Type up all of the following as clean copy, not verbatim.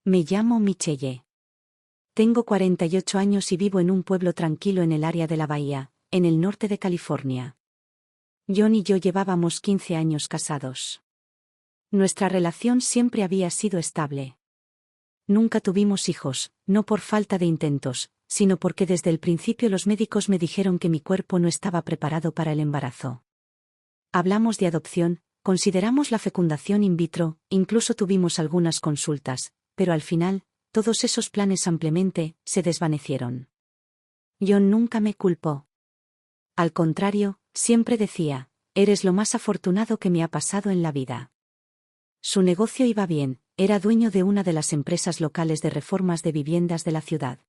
Me llamo Michelle. Tengo 48 años y vivo en un pueblo tranquilo en el área de la Bahía, en el norte de California. John y yo llevábamos 15 años casados. Nuestra relación siempre había sido estable. Nunca tuvimos hijos, no por falta de intentos, sino porque desde el principio los médicos me dijeron que mi cuerpo no estaba preparado para el embarazo. Hablamos de adopción, consideramos la fecundación in vitro, incluso tuvimos algunas consultas, pero al final, todos esos planes ampliamente se desvanecieron. John nunca me culpó. Al contrario, siempre decía, eres lo más afortunado que me ha pasado en la vida. Su negocio iba bien, era dueño de una de las empresas locales de reformas de viviendas de la ciudad.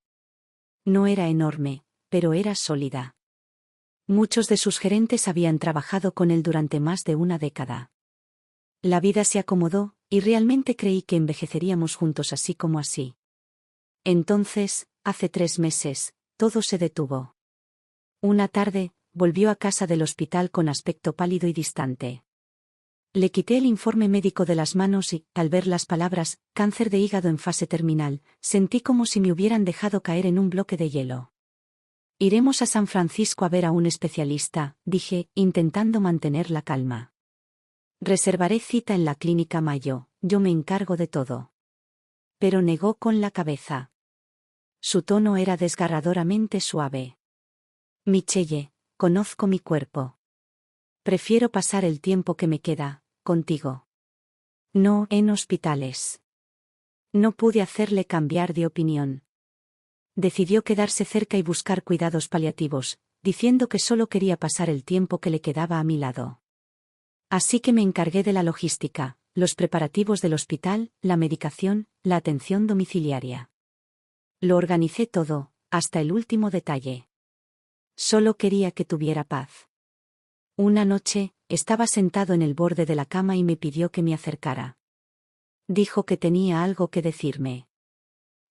No era enorme, pero era sólida. Muchos de sus gerentes habían trabajado con él durante más de una década. La vida se acomodó, y realmente creí que envejeceríamos juntos así como así. Entonces, hace 3 meses, todo se detuvo. Una tarde, volvió a casa del hospital con aspecto pálido y distante. Le quité el informe médico de las manos y, al ver las palabras, cáncer de hígado en fase terminal, sentí como si me hubieran dejado caer en un bloque de hielo. Iremos a San Francisco a ver a un especialista, dije, intentando mantener la calma. Reservaré cita en la clínica Mayo, yo me encargo de todo. Pero negó con la cabeza. Su tono era desgarradoramente suave. Michelle, conozco mi cuerpo. Prefiero pasar el tiempo que me queda, contigo. No en hospitales. No pude hacerle cambiar de opinión. Decidió quedarse cerca y buscar cuidados paliativos, diciendo que solo quería pasar el tiempo que le quedaba a mi lado. Así que me encargué de la logística, los preparativos del hospital, la medicación, la atención domiciliaria. Lo organicé todo, hasta el último detalle. Solo quería que tuviera paz. Una noche, estaba sentado en el borde de la cama y me pidió que me acercara. Dijo que tenía algo que decirme.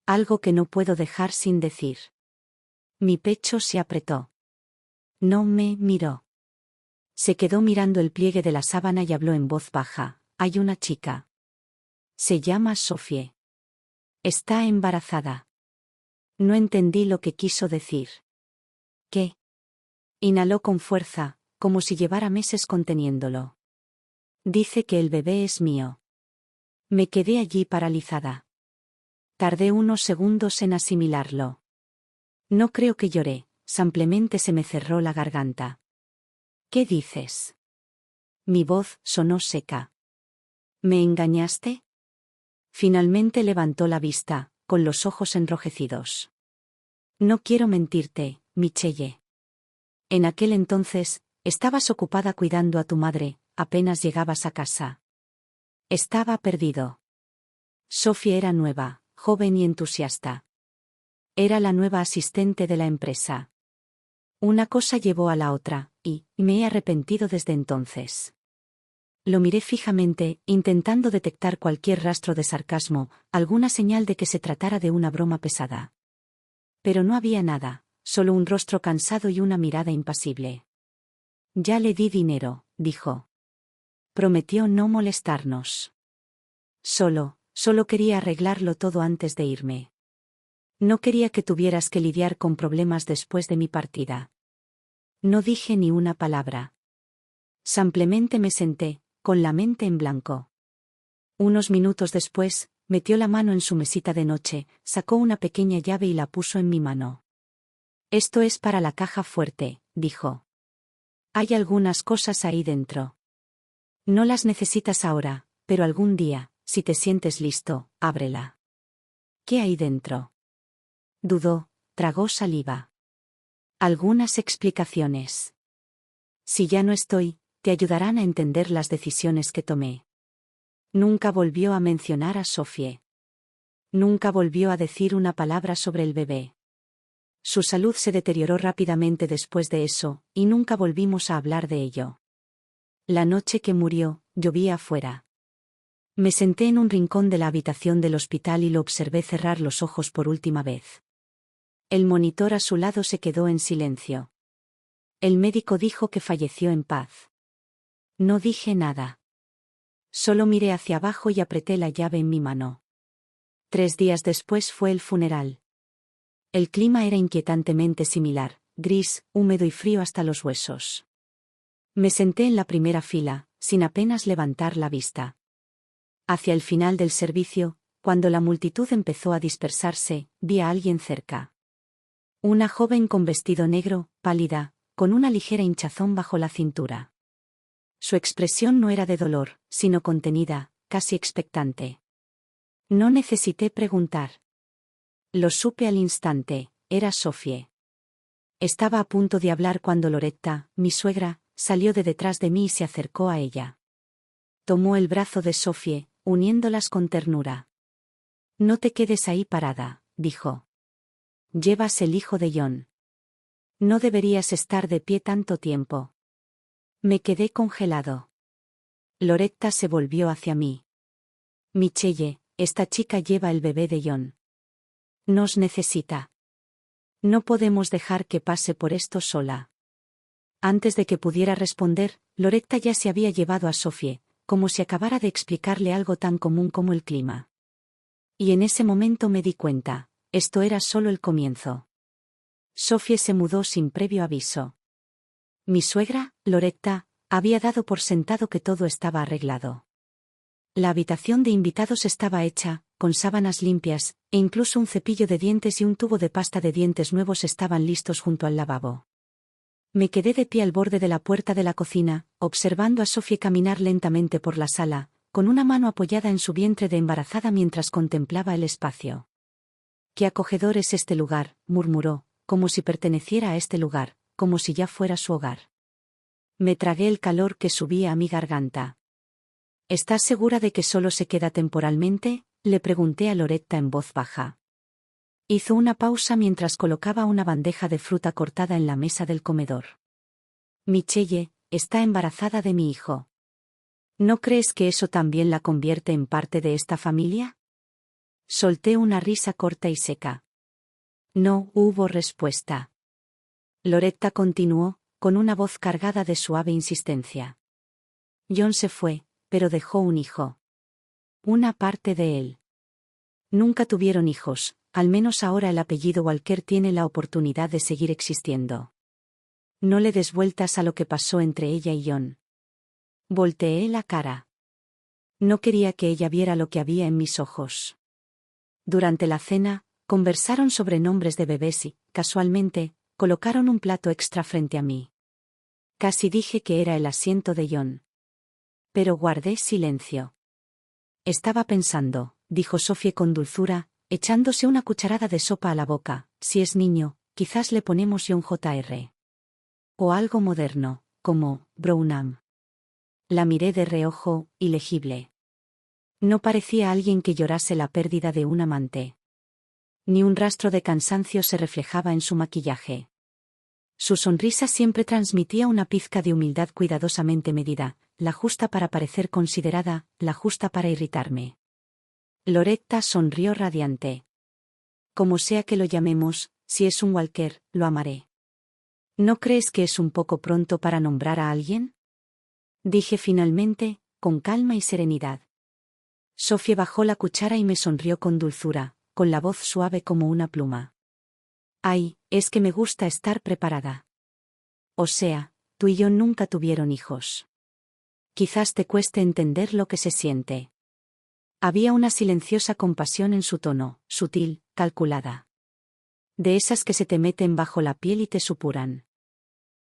Algo que no puedo dejar sin decir. Mi pecho se apretó. No me miró. Se quedó mirando el pliegue de la sábana y habló en voz baja. Hay una chica. Se llama Sophie. Está embarazada. No entendí lo que quiso decir. ¿Qué? Inhaló con fuerza, como si llevara meses conteniéndolo. Dice que el bebé es mío. Me quedé allí paralizada. Tardé unos segundos en asimilarlo. No creo que lloré, simplemente se me cerró la garganta. ¿Qué dices? Mi voz sonó seca. ¿Me engañaste? Finalmente levantó la vista, con los ojos enrojecidos. No quiero mentirte, Michelle. En aquel entonces, estabas ocupada cuidando a tu madre, apenas llegabas a casa. Estaba perdido. Sophie era nueva, joven y entusiasta. Era la nueva asistente de la empresa. Una cosa llevó a la otra, y me he arrepentido desde entonces. Lo miré fijamente, intentando detectar cualquier rastro de sarcasmo, alguna señal de que se tratara de una broma pesada. Pero no había nada, solo un rostro cansado y una mirada impasible. Ya le di dinero, dijo. Prometió no molestarnos. Solo quería arreglarlo todo antes de irme. No quería que tuvieras que lidiar con problemas después de mi partida. No dije ni una palabra. Simplemente me senté, con la mente en blanco. Unos minutos después, metió la mano en su mesita de noche, sacó una pequeña llave y la puso en mi mano. Esto es para la caja fuerte, dijo. Hay algunas cosas ahí dentro. No las necesitas ahora, pero algún día, si te sientes listo, ábrela. ¿Qué hay dentro? Dudó, tragó saliva. Algunas explicaciones. Si ya no estoy, te ayudarán a entender las decisiones que tomé. Nunca volvió a mencionar a Sophie. Nunca volvió a decir una palabra sobre el bebé. Su salud se deterioró rápidamente después de eso, y nunca volvimos a hablar de ello. La noche que murió, llovía afuera. Me senté en un rincón de la habitación del hospital y lo observé cerrar los ojos por última vez. El monitor a su lado se quedó en silencio. El médico dijo que falleció en paz. No dije nada. Solo miré hacia abajo y apreté la llave en mi mano. 3 días después fue el funeral. El clima era inquietantemente similar, gris, húmedo y frío hasta los huesos. Me senté en la primera fila, sin apenas levantar la vista. Hacia el final del servicio, cuando la multitud empezó a dispersarse, vi a alguien cerca. Una joven con vestido negro, pálida, con una ligera hinchazón bajo la cintura. Su expresión no era de dolor, sino contenida, casi expectante. No necesité preguntar. Lo supe al instante, era Sophie. Estaba a punto de hablar cuando Loretta, mi suegra, salió de detrás de mí y se acercó a ella. Tomó el brazo de Sophie, uniéndolas con ternura. No te quedes ahí parada, dijo. Llevas el hijo de John. No deberías estar de pie tanto tiempo. Me quedé congelado. Loretta se volvió hacia mí. Michelle, esta chica lleva el bebé de John. Nos necesita. No podemos dejar que pase por esto sola. Antes de que pudiera responder, Loretta ya se había llevado a Sophie, como si acabara de explicarle algo tan común como el clima. Y en ese momento me di cuenta, esto era solo el comienzo. Sophie se mudó sin previo aviso. Mi suegra, Loretta, había dado por sentado que todo estaba arreglado. La habitación de invitados estaba hecha, con sábanas limpias, e incluso un cepillo de dientes y un tubo de pasta de dientes nuevos estaban listos junto al lavabo. Me quedé de pie al borde de la puerta de la cocina, observando a Sophie caminar lentamente por la sala, con una mano apoyada en su vientre de embarazada mientras contemplaba el espacio. «Qué acogedor es este lugar», murmuró, como si perteneciera a este lugar, como si ya fuera su hogar. Me tragué el calor que subía a mi garganta. «¿Estás segura de que solo se queda temporalmente?», le pregunté a Loretta en voz baja. Hizo una pausa mientras colocaba una bandeja de fruta cortada en la mesa del comedor. «Michelle, está embarazada de mi hijo. ¿No crees que eso también la convierte en parte de esta familia?» Solté una risa corta y seca. No hubo respuesta. Loretta continuó, con una voz cargada de suave insistencia. John se fue, pero dejó un hijo. Una parte de él. Nunca tuvieron hijos, al menos ahora el apellido Walker tiene la oportunidad de seguir existiendo. No le des vueltas a lo que pasó entre ella y John. Volteé la cara. No quería que ella viera lo que había en mis ojos. Durante la cena, conversaron sobre nombres de bebés y, casualmente, colocaron un plato extra frente a mí. Casi dije que era el asiento de John. Pero guardé silencio. Estaba pensando, dijo Sophie con dulzura, echándose una cucharada de sopa a la boca, si es niño, quizás le ponemos John Jr. O algo moderno, como Brownham. La miré de reojo, ilegible. No parecía alguien que llorase la pérdida de un amante. Ni un rastro de cansancio se reflejaba en su maquillaje. Su sonrisa siempre transmitía una pizca de humildad cuidadosamente medida, la justa para parecer considerada, la justa para irritarme. Loretta sonrió radiante. Como sea que lo llamemos, si es un Walker, lo amaré. ¿No crees que es un poco pronto para nombrar a alguien?, dije finalmente, con calma y serenidad. Sophie bajó la cuchara y me sonrió con dulzura, con la voz suave como una pluma. Ay, es que me gusta estar preparada. O sea, tú y yo nunca tuvieron hijos. Quizás te cueste entender lo que se siente. Había una silenciosa compasión en su tono, sutil, calculada. De esas que se te meten bajo la piel y te supuran.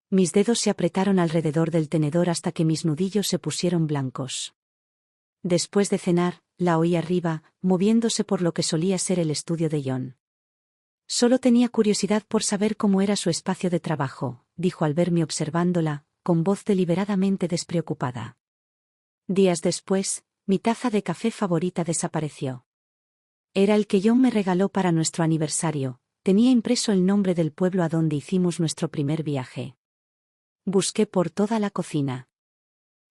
Mis dedos se apretaron alrededor del tenedor hasta que mis nudillos se pusieron blancos. Después de cenar, la oí arriba, moviéndose por lo que solía ser el estudio de John. Solo tenía curiosidad por saber cómo era su espacio de trabajo, dijo al verme observándola, con voz deliberadamente despreocupada. Días después, mi taza de café favorita desapareció. Era el que John me regaló para nuestro aniversario, tenía impreso el nombre del pueblo a donde hicimos nuestro primer viaje. Busqué por toda la cocina.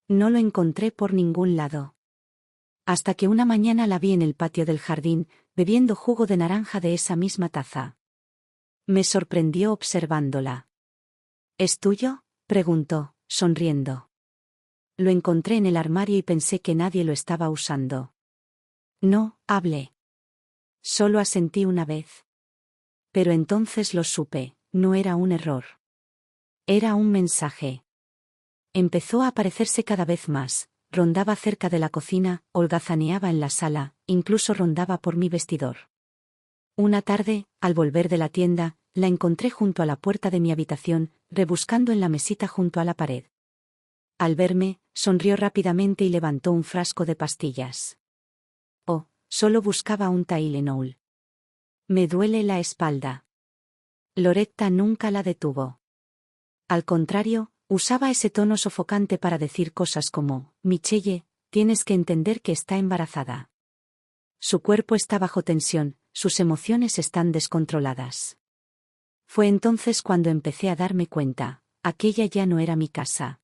No lo encontré por ningún lado. Hasta que una mañana la vi en el patio del jardín, bebiendo jugo de naranja de esa misma taza. Me sorprendió observándola. ¿Es tuyo?, preguntó, sonriendo. Lo encontré en el armario y pensé que nadie lo estaba usando. No, hablé. Solo asentí una vez. Pero entonces lo supe, no era un error. Era un mensaje. Empezó a aparecerse cada vez más, rondaba cerca de la cocina, holgazaneaba en la sala, incluso rondaba por mi vestidor. Una tarde, al volver de la tienda, la encontré junto a la puerta de mi habitación, rebuscando en la mesita junto a la pared. Al verme, sonrió rápidamente y levantó un frasco de pastillas. Oh, solo buscaba un Tylenol. Me duele la espalda. Loretta nunca la detuvo. Al contrario, usaba ese tono sofocante para decir cosas como, Michelle, tienes que entender que está embarazada. Su cuerpo está bajo tensión, sus emociones están descontroladas. Fue entonces cuando empecé a darme cuenta, aquella ya no era mi casa.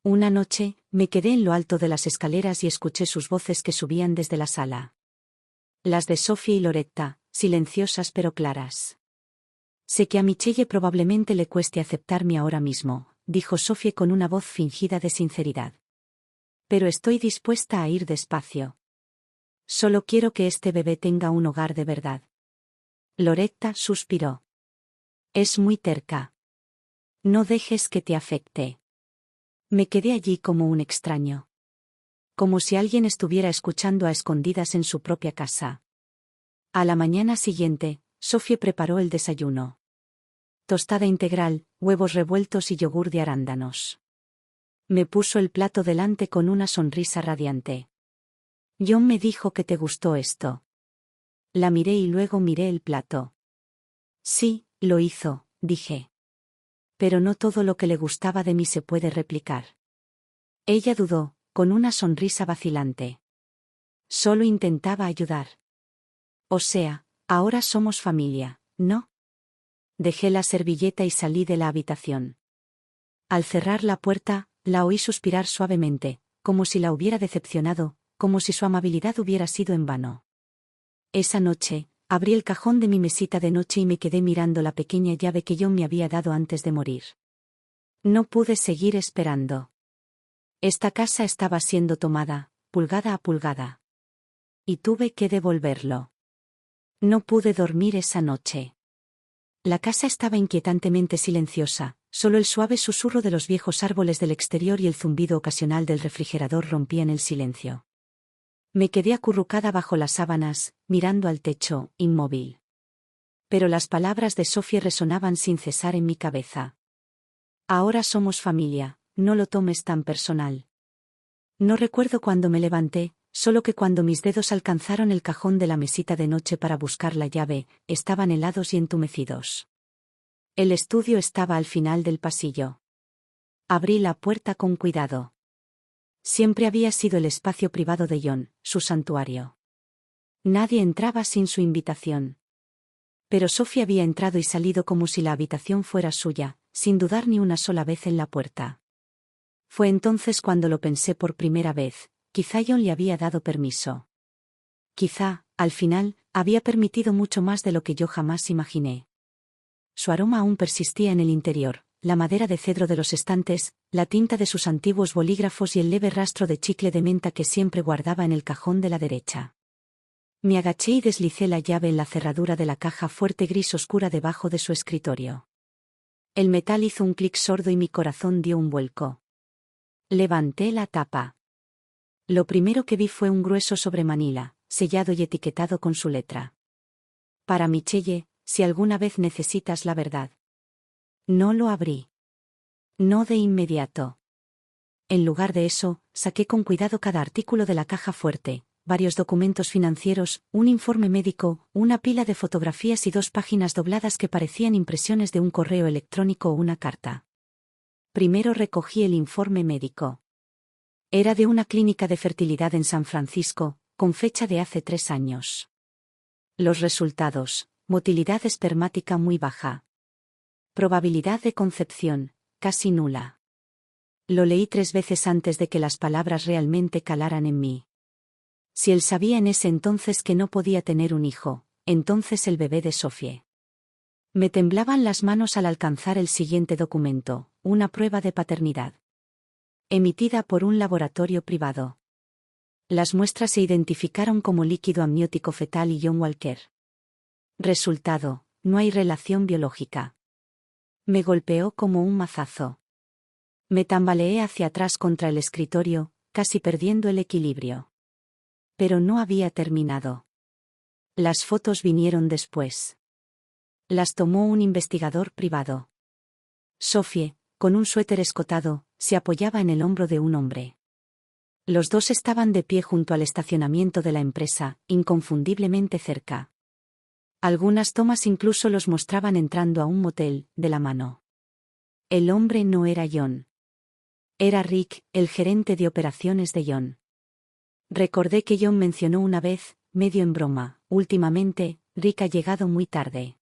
Una noche, me quedé en lo alto de las escaleras y escuché sus voces que subían desde la sala. Las de Sophie y Loretta, silenciosas pero claras. Sé que a Michelle probablemente le cueste aceptarme ahora mismo, dijo Sophie con una voz fingida de sinceridad. Pero estoy dispuesta a ir despacio. Solo quiero que este bebé tenga un hogar de verdad. Loretta suspiró. Es muy terca. No dejes que te afecte. Me quedé allí como un extraño. Como si alguien estuviera escuchando a escondidas en su propia casa. A la mañana siguiente, Sophie preparó el desayuno. Tostada integral, huevos revueltos y yogur de arándanos. Me puso el plato delante con una sonrisa radiante. John me dijo que te gustó esto. La miré y luego miré el plato. Sí, lo hizo, dije. Pero no todo lo que le gustaba de mí se puede replicar. Ella dudó, con una sonrisa vacilante. Solo intentaba ayudar. O sea, ahora somos familia, ¿no? Dejé la servilleta y salí de la habitación. Al cerrar la puerta, la oí suspirar suavemente, como si la hubiera decepcionado, como si su amabilidad hubiera sido en vano. Esa noche, abrí el cajón de mi mesita de noche y me quedé mirando la pequeña llave que John me había dado antes de morir. No pude seguir esperando. Esta casa estaba siendo tomada, pulgada a pulgada. Y tuve que devolverlo. No pude dormir esa noche. La casa estaba inquietantemente silenciosa, solo el suave susurro de los viejos árboles del exterior y el zumbido ocasional del refrigerador rompían el silencio. Me quedé acurrucada bajo las sábanas, mirando al techo, inmóvil. Pero las palabras de Sophie resonaban sin cesar en mi cabeza. Ahora somos familia, no lo tomes tan personal. No recuerdo cuándo me levanté, solo que cuando mis dedos alcanzaron el cajón de la mesita de noche para buscar la llave, estaban helados y entumecidos. El estudio estaba al final del pasillo. Abrí la puerta con cuidado. Siempre había sido el espacio privado de John, su santuario. Nadie entraba sin su invitación. Pero Sophie había entrado y salido como si la habitación fuera suya, sin dudar ni una sola vez en la puerta. Fue entonces cuando lo pensé por primera vez, quizá John le había dado permiso. Quizá, al final, había permitido mucho más de lo que yo jamás imaginé. Su aroma aún persistía en el interior, la madera de cedro de los estantes, la tinta de sus antiguos bolígrafos y el leve rastro de chicle de menta que siempre guardaba en el cajón de la derecha. Me agaché y deslicé la llave en la cerradura de la caja fuerte gris oscura debajo de su escritorio. El metal hizo un clic sordo y mi corazón dio un vuelco. Levanté la tapa. Lo primero que vi fue un grueso sobre manila, sellado y etiquetado con su letra. Para Michelle, si alguna vez necesitas la verdad. No lo abrí. No de inmediato. En lugar de eso, saqué con cuidado cada artículo de la caja fuerte, varios documentos financieros, un informe médico, una pila de fotografías y 2 páginas dobladas que parecían impresiones de un correo electrónico o una carta. Primero recogí el informe médico. Era de una clínica de fertilidad en San Francisco, con fecha de hace 3 años. Los resultados: motilidad espermática muy baja. Probabilidad de concepción, casi nula. Lo leí 3 veces antes de que las palabras realmente calaran en mí. Si él sabía en ese entonces que no podía tener un hijo, entonces el bebé de Sophie. Me temblaban las manos al alcanzar el siguiente documento, una prueba de paternidad. Emitida por un laboratorio privado. Las muestras se identificaron como líquido amniótico fetal y John Walker. Resultado: no hay relación biológica. Me golpeó como un mazazo. Me tambaleé hacia atrás contra el escritorio, casi perdiendo el equilibrio. Pero no había terminado. Las fotos vinieron después. Las tomó un investigador privado. Sophie, con un suéter escotado, se apoyaba en el hombro de un hombre. Los dos estaban de pie junto al estacionamiento de la empresa, inconfundiblemente cerca. Algunas tomas incluso los mostraban entrando a un motel, de la mano. El hombre no era John. Era Rick, el gerente de operaciones de John. Recordé que John mencionó una vez, medio en broma: últimamente, Rick ha llegado muy tarde.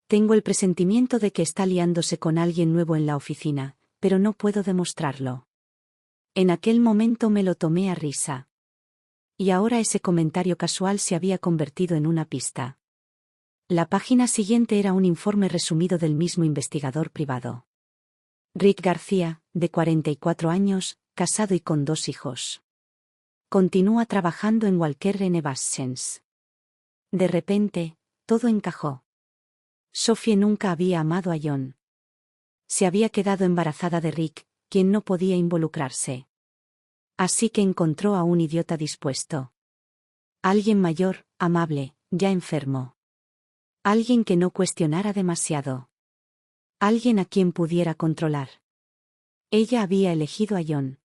Tengo el presentimiento de que está liándose con alguien nuevo en la oficina, pero no puedo demostrarlo. En aquel momento me lo tomé a risa. Y ahora ese comentario casual se había convertido en una pista. La página siguiente era un informe resumido del mismo investigador privado. Rick García, de 44 años, casado y con 2 hijos. Continúa trabajando en Walker Innovations. De repente, todo encajó. Sophie nunca había amado a John. Se había quedado embarazada de Rick, quien no podía involucrarse. Así que encontró a un idiota dispuesto. Alguien mayor, amable, ya enfermo. Alguien que no cuestionara demasiado. Alguien a quien pudiera controlar. Ella había elegido a John.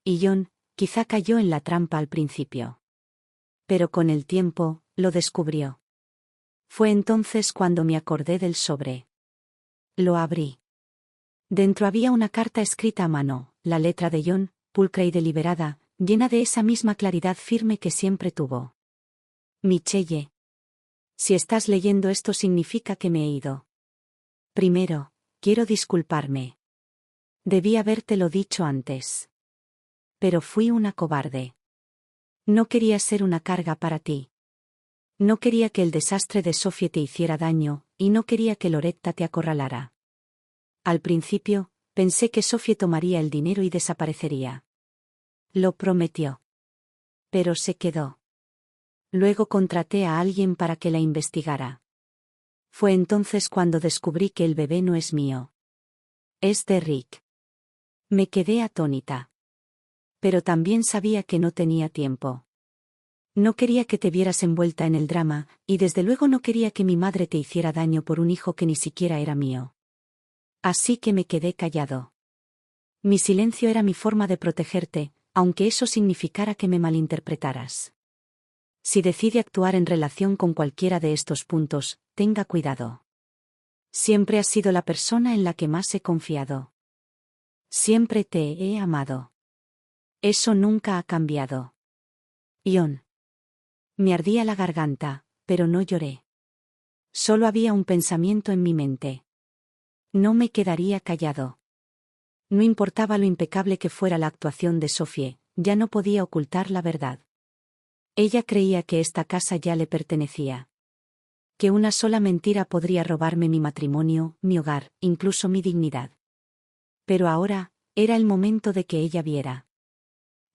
Y John, quizá cayó en la trampa al principio. Pero con el tiempo, lo descubrió. Fue entonces cuando me acordé del sobre. Lo abrí. Dentro había una carta escrita a mano, la letra de John, pulcra y deliberada, llena de esa misma claridad firme que siempre tuvo. Michelle. Si estás leyendo esto significa que me he ido. Primero, quiero disculparme. Debí habértelo dicho antes. Pero fui una cobarde. No quería ser una carga para ti. No quería que el desastre de Sophie te hiciera daño, y no quería que Loretta te acorralara. Al principio, pensé que Sophie tomaría el dinero y desaparecería. Lo prometió. Pero se quedó. Luego contraté a alguien para que la investigara. Fue entonces cuando descubrí que el bebé no es mío. Es de Rick. Me quedé atónita. Pero también sabía que no tenía tiempo. No quería que te vieras envuelta en el drama, y desde luego no quería que mi madre te hiciera daño por un hijo que ni siquiera era mío. Así que me quedé callado. Mi silencio era mi forma de protegerte, aunque eso significara que me malinterpretaras. Si decide actuar en relación con cualquiera de estos puntos, tenga cuidado. Siempre has sido la persona en la que más he confiado. Siempre te he amado. Eso nunca ha cambiado. John. Me ardía la garganta, pero no lloré. Solo había un pensamiento en mi mente. No me quedaría callado. No importaba lo impecable que fuera la actuación de Sophie, ya no podía ocultar la verdad. Ella creía que esta casa ya le pertenecía. Que una sola mentira podría robarme mi matrimonio, mi hogar, incluso mi dignidad. Pero ahora, era el momento de que ella viera.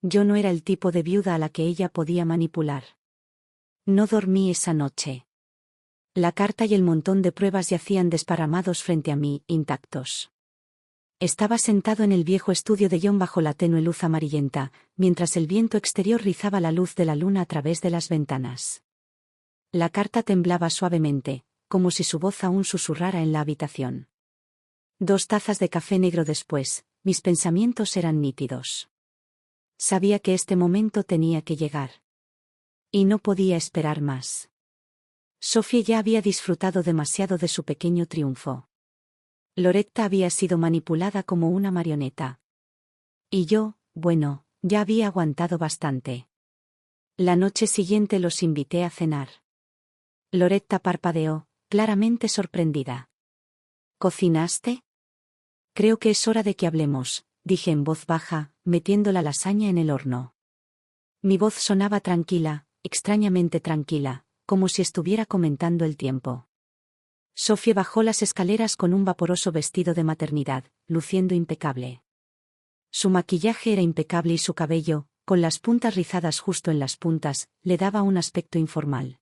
Yo no era el tipo de viuda a la que ella podía manipular. No dormí esa noche. La carta y el montón de pruebas yacían desparramados frente a mí, intactos. Estaba sentado en el viejo estudio de John bajo la tenue luz amarillenta, mientras el viento exterior rizaba la luz de la luna a través de las ventanas. La carta temblaba suavemente, como si su voz aún susurrara en la habitación. 2 tazas de café negro después, mis pensamientos eran nítidos. Sabía que este momento tenía que llegar. Y no podía esperar más. Sophie ya había disfrutado demasiado de su pequeño triunfo. Loretta había sido manipulada como una marioneta. Y yo, bueno, ya había aguantado bastante. La noche siguiente los invité a cenar. Loretta parpadeó, claramente sorprendida. ¿Cocinaste? Creo que es hora de que hablemos, dije en voz baja, metiendo la lasaña en el horno. Mi voz sonaba tranquila, extrañamente tranquila, como si estuviera comentando el tiempo. Sophie bajó las escaleras con un vaporoso vestido de maternidad, luciendo impecable. Su maquillaje era impecable y su cabello, con las puntas rizadas justo en las puntas, le daba un aspecto informal.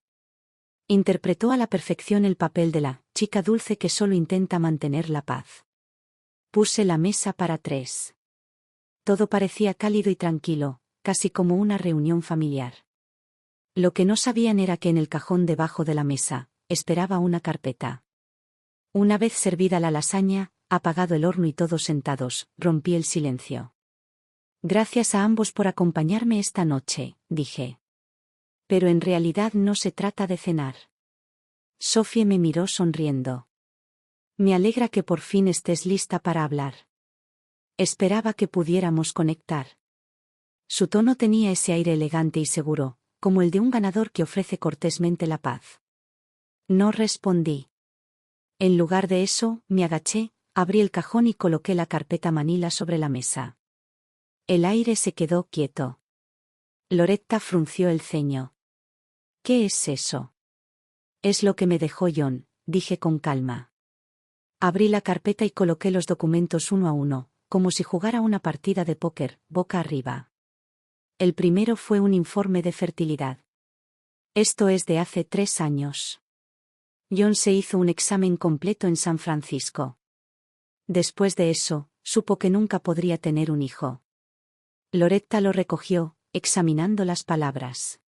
Interpretó a la perfección el papel de la chica dulce que solo intenta mantener la paz. Puse la mesa para 3. Todo parecía cálido y tranquilo, casi como una reunión familiar. Lo que no sabían era que en el cajón debajo de la mesa, esperaba una carpeta. Una vez servida la lasaña, apagado el horno y todos sentados, rompí el silencio. Gracias a ambos por acompañarme esta noche, dije. Pero en realidad no se trata de cenar. Sophie me miró sonriendo. Me alegra que por fin estés lista para hablar. Esperaba que pudiéramos conectar. Su tono tenía ese aire elegante y seguro, como el de un ganador que ofrece cortésmente la paz. No respondí. En lugar de eso, me agaché, abrí el cajón y coloqué la carpeta manila sobre la mesa. El aire se quedó quieto. Loretta frunció el ceño. ¿Qué es eso? Es lo que me dejó John, dije con calma. Abrí la carpeta y coloqué los documentos uno a uno, como si jugara una partida de póker, boca arriba. El primero fue un informe de fertilidad. Esto es de hace 3 años. John se hizo un examen completo en San Francisco. Después de eso, supo que nunca podría tener un hijo. Loretta lo recogió, examinando las palabras.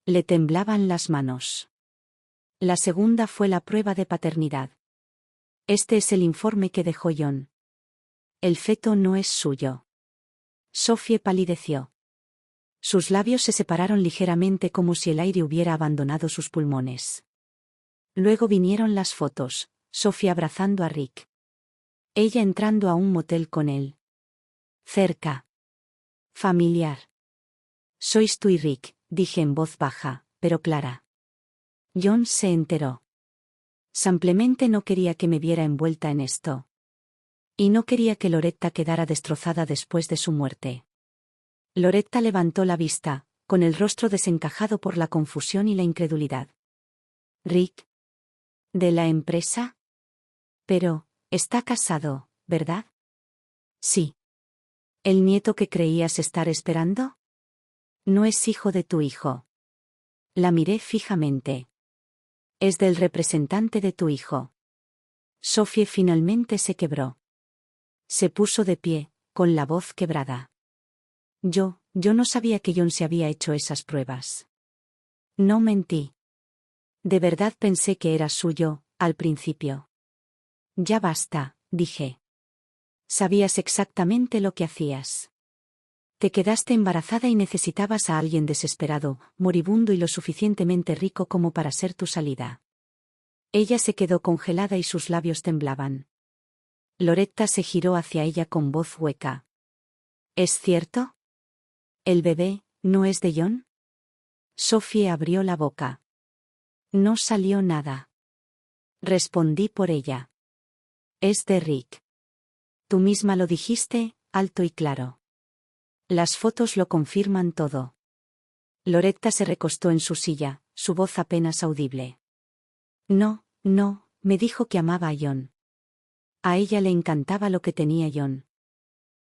Le temblaban las manos. La segunda fue la prueba de paternidad. Este es el informe que dejó John. El feto no es suyo. Sophie palideció. Sus labios se separaron ligeramente como si el aire hubiera abandonado sus pulmones. Luego vinieron las fotos, Sophie abrazando a Rick. Ella entrando a un motel con él. Cerca. Familiar. Sois tú y Rick, dije en voz baja, pero clara. John se enteró. Simplemente no quería que me viera envuelta en esto. Y no quería que Loretta quedara destrozada después de su muerte. Loretta levantó la vista, con el rostro desencajado por la confusión y la incredulidad. Rick. ¿De la empresa? Pero, está casado, ¿verdad? Sí. ¿El nieto que creías estar esperando? No es hijo de tu hijo. La miré fijamente. Es del representante de tu hijo. Sophie finalmente se quebró. Se puso de pie, con la voz quebrada. Yo no sabía que John se había hecho esas pruebas. No mentí. De verdad pensé que era suyo, al principio. Ya basta, dije. Sabías exactamente lo que hacías. Te quedaste embarazada y necesitabas a alguien desesperado, moribundo y lo suficientemente rico como para ser tu salida. Ella se quedó congelada y sus labios temblaban. Loretta se giró hacia ella con voz hueca. ¿Es cierto? ¿El bebé no es de John? Sophie abrió la boca. No salió nada. Respondí por ella. Es de Rick. Tú misma lo dijiste, alto y claro. Las fotos lo confirman todo. Loretta se recostó en su silla, su voz apenas audible. No, me dijo que amaba a John. A ella le encantaba lo que tenía John.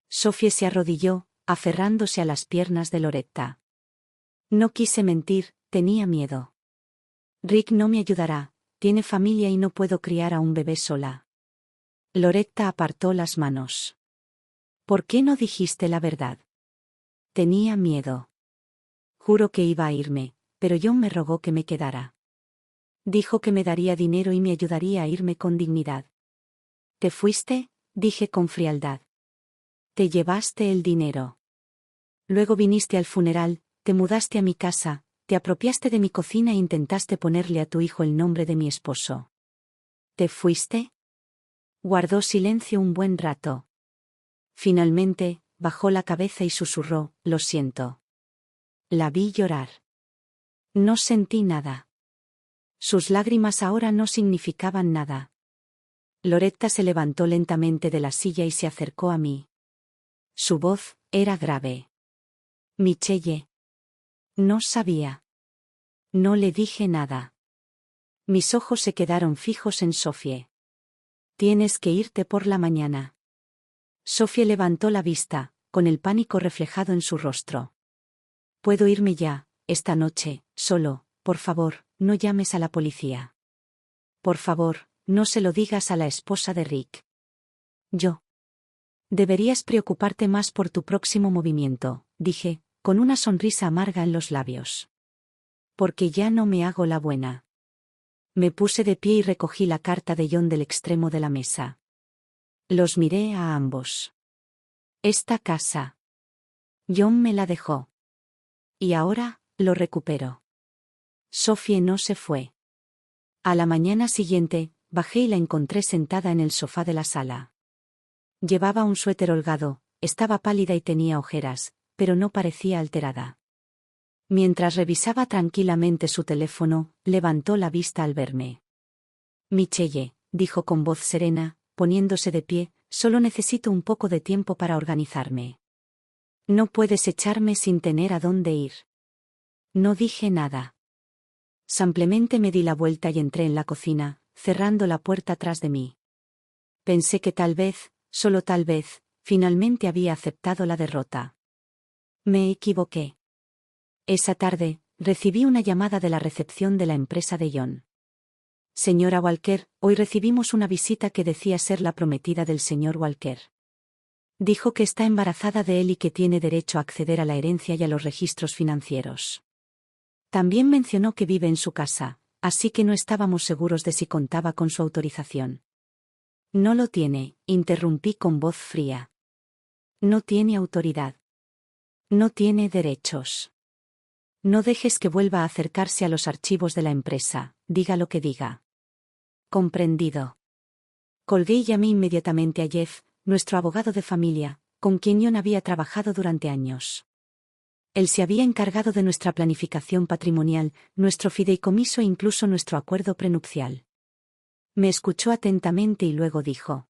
Sophie se arrodilló, aferrándose a las piernas de Loretta. No quise mentir, tenía miedo. Rick no me ayudará, tiene familia y no puedo criar a un bebé sola. Loretta apartó las manos. ¿Por qué no dijiste la verdad? Tenía miedo. Juro que iba a irme, pero John me rogó que me quedara. Dijo que me daría dinero y me ayudaría a irme con dignidad. ¿Te fuiste? Dije con frialdad. Te llevaste el dinero. Luego viniste al funeral, te mudaste a mi casa, te apropiaste de mi cocina e intentaste ponerle a tu hijo el nombre de mi esposo. ¿Te fuiste? Guardó silencio un buen rato. Finalmente, bajó la cabeza y susurró, lo siento. La vi llorar. No sentí nada. Sus lágrimas ahora no significaban nada. Loretta se levantó lentamente de la silla y se acercó a mí. Su voz era grave. Michelle. No sabía. No le dije nada. Mis ojos se quedaron fijos en Sophie. Tienes que irte por la mañana. Sophie levantó la vista, con el pánico reflejado en su rostro. Puedo irme ya, esta noche, solo, por favor, no llames a la policía. Por favor, no se lo digas a la esposa de Rick. Yo. Deberías preocuparte más por tu próximo movimiento, dije, con una sonrisa amarga en los labios. Porque ya no me hago la buena. Me puse de pie y recogí la carta de John del extremo de la mesa. Los miré a ambos. Esta casa. John me la dejó. Y ahora, lo recupero. Sophie no se fue. A la mañana siguiente, bajé y la encontré sentada en el sofá de la sala. Llevaba un suéter holgado, estaba pálida y tenía ojeras, pero no parecía alterada. Mientras revisaba tranquilamente su teléfono, levantó la vista al verme. Michelle, dijo con voz serena, poniéndose de pie, solo necesito un poco de tiempo para organizarme. No puedes echarme sin tener a dónde ir. No dije nada. Simplemente me di la vuelta y entré en la cocina, cerrando la puerta tras de mí. Pensé que tal vez, solo tal vez, finalmente había aceptado la derrota. Me equivoqué. Esa tarde, recibí una llamada de la recepción de la empresa de John. Señora Walker, hoy recibimos una visita que decía ser la prometida del señor Walker. Dijo que está embarazada de él y que tiene derecho a acceder a la herencia y a los registros financieros. También mencionó que vive en su casa, así que no estábamos seguros de si contaba con su autorización. No lo tiene, interrumpí con voz fría. No tiene autoridad. No tiene derechos. No dejes que vuelva a acercarse a los archivos de la empresa, diga lo que diga. Comprendido. Colgué y llamé inmediatamente a Jeff, nuestro abogado de familia, con quien John había trabajado durante años. Él se había encargado de nuestra planificación patrimonial, nuestro fideicomiso e incluso nuestro acuerdo prenupcial. Me escuchó atentamente y luego dijo: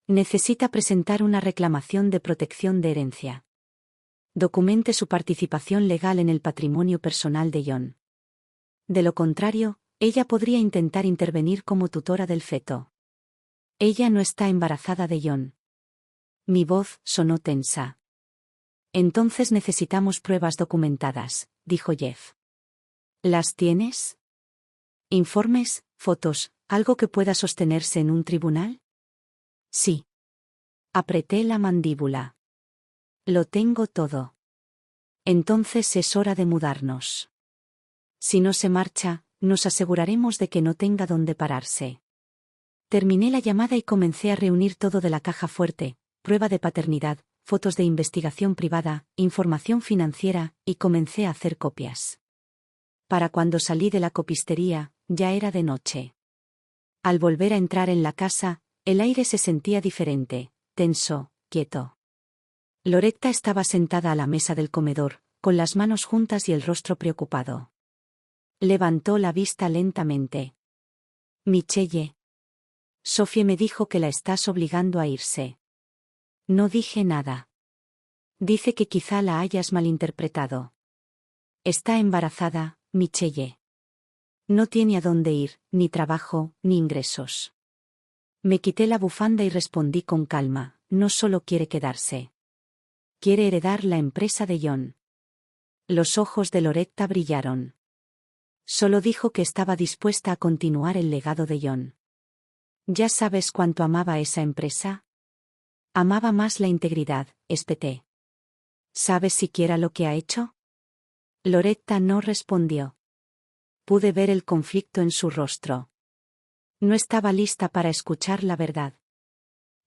necesita presentar una reclamación de protección de herencia. Documente su participación legal en el patrimonio personal de John. De lo contrario, ella podría intentar intervenir como tutora del feto. Ella no está embarazada de John. Mi voz sonó tensa. Entonces necesitamos pruebas documentadas, dijo Jeff. ¿Las tienes? ¿Informes, fotos, algo que pueda sostenerse en un tribunal? Sí. Apreté la mandíbula. Lo tengo todo. Entonces es hora de mudarnos. Si no se marcha, nos aseguraremos de que no tenga dónde pararse. Terminé la llamada y comencé a reunir todo de la caja fuerte: prueba de paternidad, fotos de investigación privada, información financiera, y comencé a hacer copias. Para cuando salí de la copistería, ya era de noche. Al volver a entrar en la casa, el aire se sentía diferente, tenso, quieto. Loretta estaba sentada a la mesa del comedor, con las manos juntas y el rostro preocupado. Levantó la vista lentamente. Michelle. Sophie me dijo que la estás obligando a irse. No dije nada. Dice que quizá la hayas malinterpretado. Está embarazada, Michelle. No tiene a dónde ir, ni trabajo, ni ingresos. Me quité la bufanda y respondí con calma: no solo quiere quedarse. Quiere heredar la empresa de John. Los ojos de Loretta brillaron. Solo dijo que estaba dispuesta a continuar el legado de John. ¿Ya sabes cuánto amaba esa empresa? Amaba más la integridad, espeté. ¿Sabes siquiera lo que ha hecho? Loretta no respondió. Pude ver el conflicto en su rostro. No estaba lista para escuchar la verdad.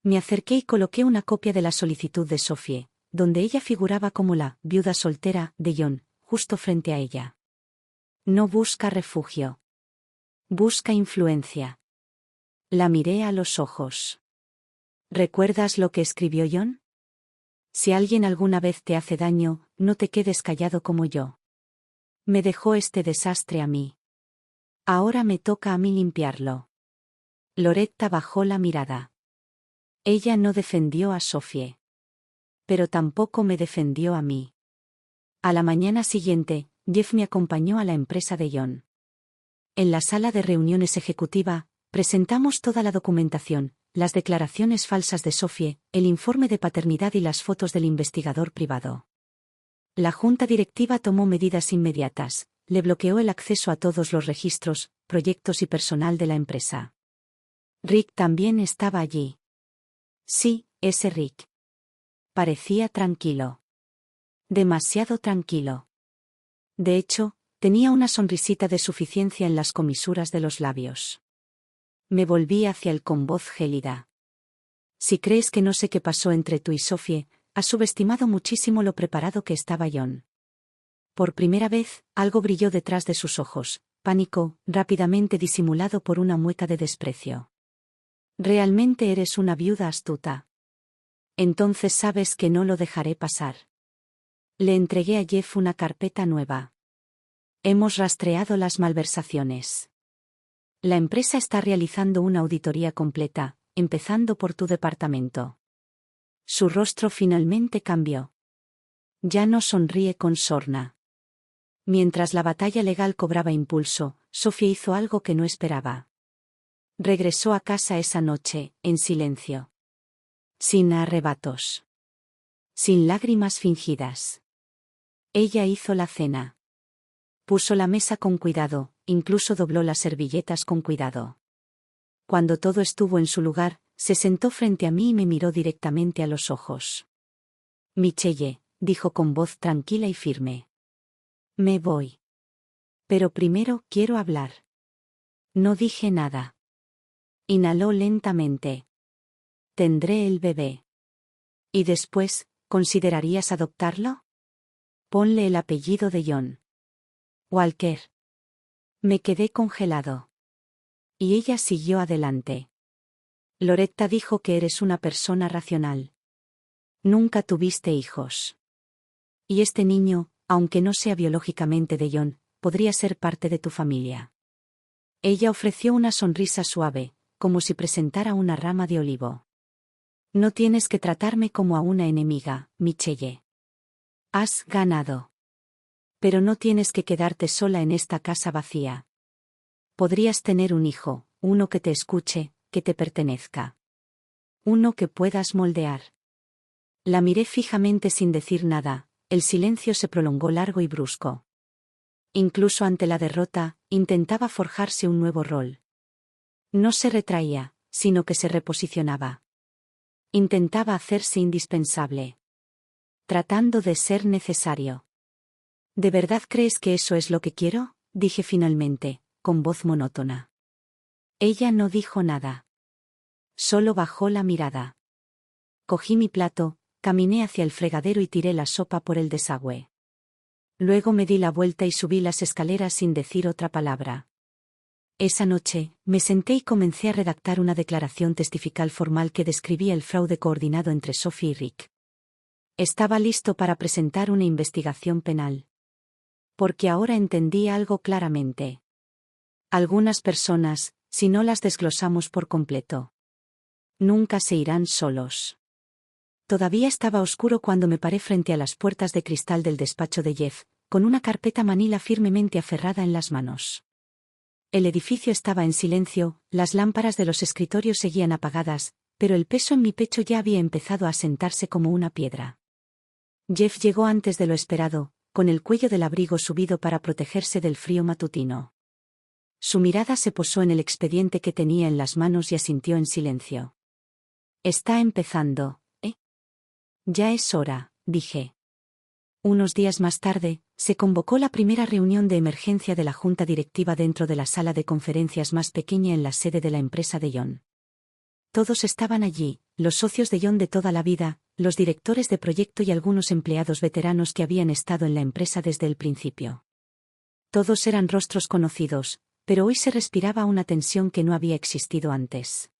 Me acerqué y coloqué una copia de la solicitud de Sophie, donde ella figuraba como la viuda soltera de John, justo frente a ella. No busca refugio. Busca influencia. La miré a los ojos. ¿Recuerdas lo que escribió John? Si alguien alguna vez te hace daño, no te quedes callado como yo. Me dejó este desastre a mí. Ahora me toca a mí limpiarlo. Loretta bajó la mirada. Ella no defendió a Sophie. Pero tampoco me defendió a mí. A la mañana siguiente, Jeff me acompañó a la empresa de John. En la sala de reuniones ejecutiva, presentamos toda la documentación: las declaraciones falsas de Sophie, el informe de paternidad y las fotos del investigador privado. La junta directiva tomó medidas inmediatas, le bloqueó el acceso a todos los registros, proyectos y personal de la empresa. Rick también estaba allí. Sí, ese Rick. Parecía tranquilo. Demasiado tranquilo. De hecho, tenía una sonrisita de suficiencia en las comisuras de los labios. Me volví hacia él con voz gélida. Si crees que no sé qué pasó entre tú y Sophie, has subestimado muchísimo lo preparado que estaba John. Por primera vez, algo brilló detrás de sus ojos, pánico, rápidamente disimulado por una mueca de desprecio. Realmente eres una viuda astuta. Entonces sabes que no lo dejaré pasar. Le entregué a Jeff una carpeta nueva. Hemos rastreado las malversaciones. La empresa está realizando una auditoría completa, empezando por tu departamento. Su rostro finalmente cambió. Ya no sonríe con sorna. Mientras la batalla legal cobraba impulso, Sophie hizo algo que no esperaba. Regresó a casa esa noche, en silencio. Sin arrebatos. Sin lágrimas fingidas. Ella hizo la cena. Puso la mesa con cuidado, incluso dobló las servilletas con cuidado. Cuando todo estuvo en su lugar, se sentó frente a mí y me miró directamente a los ojos. Michelle, dijo con voz tranquila y firme. Me voy. Pero primero quiero hablar. No dije nada. Inhaló lentamente. Tendré el bebé. ¿Y después, considerarías adoptarlo? Ponle el apellido de John. Walker. Me quedé congelado. Y ella siguió adelante. Loretta dijo que eres una persona racional. Nunca tuviste hijos. Y este niño, aunque no sea biológicamente de John, podría ser parte de tu familia. Ella ofreció una sonrisa suave, como si presentara una rama de olivo. No tienes que tratarme como a una enemiga, Michelle. Has ganado. Pero no tienes que quedarte sola en esta casa vacía. Podrías tener un hijo, uno que te escuche, que te pertenezca. Uno que puedas moldear. La miré fijamente sin decir nada, el silencio se prolongó largo y brusco. Incluso ante la derrota, intentaba forjarse un nuevo rol. No se retraía, sino que se reposicionaba. Intentaba hacerse indispensable. Tratando de ser necesario. ¿De verdad crees que eso es lo que quiero?, dije finalmente, con voz monótona. Ella no dijo nada. Solo bajó la mirada. Cogí mi plato, caminé hacia el fregadero y tiré la sopa por el desagüe. Luego me di la vuelta y subí las escaleras sin decir otra palabra. Esa noche, me senté y comencé a redactar una declaración testifical formal que describía el fraude coordinado entre Sophie y Rick. Estaba listo para presentar una investigación penal. Porque ahora entendí algo claramente. Algunas personas, si no las desglosamos por completo, nunca se irán solos. Todavía estaba oscuro cuando me paré frente a las puertas de cristal del despacho de Jeff, con una carpeta manila firmemente aferrada en las manos. El edificio estaba en silencio, las lámparas de los escritorios seguían apagadas, pero el peso en mi pecho ya había empezado a sentarse como una piedra. Jeff llegó antes de lo esperado, con el cuello del abrigo subido para protegerse del frío matutino. Su mirada se posó en el expediente que tenía en las manos y asintió en silencio. Está empezando, ¿eh? Ya es hora, dije. Unos días más tarde, se convocó la primera reunión de emergencia de la junta directiva dentro de la sala de conferencias más pequeña en la sede de la empresa de John. Todos estaban allí, los socios de John de toda la vida, los directores de proyecto y algunos empleados veteranos que habían estado en la empresa desde el principio. Todos eran rostros conocidos, pero hoy se respiraba una tensión que no había existido antes.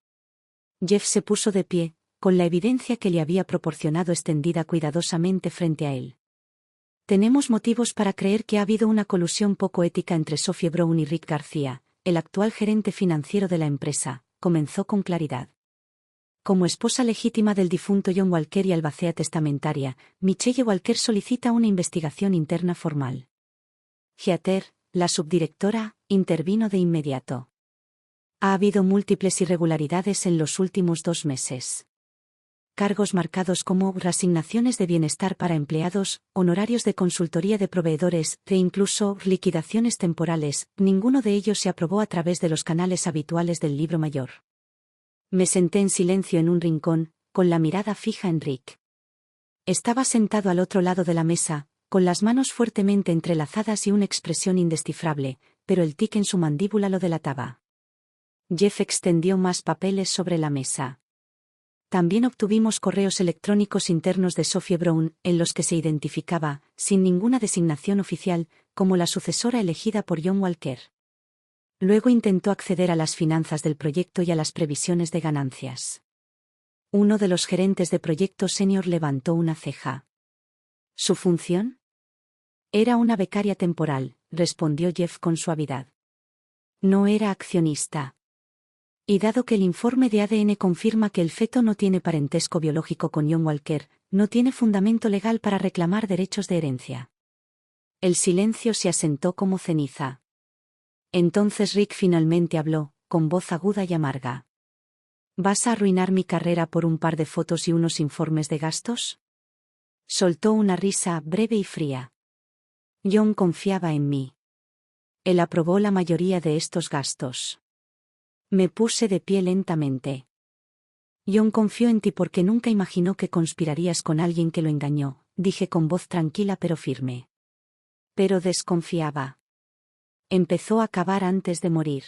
Jeff se puso de pie, con la evidencia que le había proporcionado extendida cuidadosamente frente a él. Tenemos motivos para creer que ha habido una colusión poco ética entre Sophie Brown y Rick García, el actual gerente financiero de la empresa, comenzó con claridad. Como esposa legítima del difunto John Walker y albacea testamentaria, Michelle Walker solicita una investigación interna formal. Heather, la subdirectora, intervino de inmediato. Ha habido múltiples irregularidades en los últimos 2 meses. cargos marcados como reasignaciones de bienestar para empleados, honorarios de consultoría de proveedores e incluso liquidaciones temporales, ninguno de ellos se aprobó a través de los canales habituales del libro mayor. Me senté en silencio en un rincón, con la mirada fija en Rick. Estaba sentado al otro lado de la mesa, con las manos fuertemente entrelazadas y una expresión indescifrable, pero el tic en su mandíbula lo delataba. Jeff extendió más papeles sobre la mesa. También obtuvimos correos electrónicos internos de Sophie Brown, en los que se identificaba, sin ninguna designación oficial, como la sucesora elegida por John Walker. Luego intentó acceder a las finanzas del proyecto y a las previsiones de ganancias. Uno de los gerentes de proyecto senior levantó una ceja. ¿Su función? Era una becaria temporal, respondió Jeff con suavidad. No era accionista. Y dado que el informe de ADN confirma que el feto no tiene parentesco biológico con John Walker, no tiene fundamento legal para reclamar derechos de herencia. El silencio se asentó como ceniza. Entonces Rick finalmente habló, con voz aguda y amarga. ¿Vas a arruinar mi carrera por un par de fotos y unos informes de gastos? Soltó una risa breve y fría. John confiaba en mí. Él aprobó la mayoría de estos gastos. Me puse de pie lentamente. John confió en ti porque nunca imaginó que conspirarías con alguien que lo engañó, dije con voz tranquila pero firme. Pero desconfiaba. Empezó a cavar antes de morir.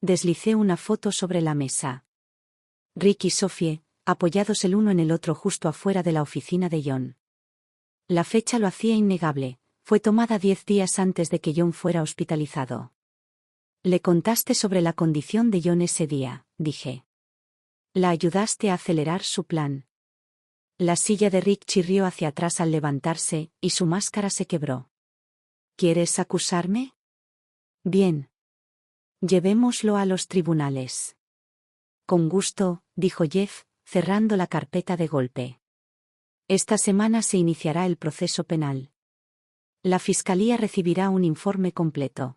Deslicé una foto sobre la mesa. Rick y Sophie, apoyados el uno en el otro justo afuera de la oficina de John. La fecha lo hacía innegable, fue tomada 10 días antes de que John fuera hospitalizado. Le contaste sobre la condición de John ese día, dije. La ayudaste a acelerar su plan. La silla de Rick chirrió hacia atrás al levantarse, y su máscara se quebró. ¿Quieres acusarme? Bien. Llevémoslo a los tribunales. Con gusto, dijo Jeff, cerrando la carpeta de golpe. Esta semana se iniciará el proceso penal. La fiscalía recibirá un informe completo.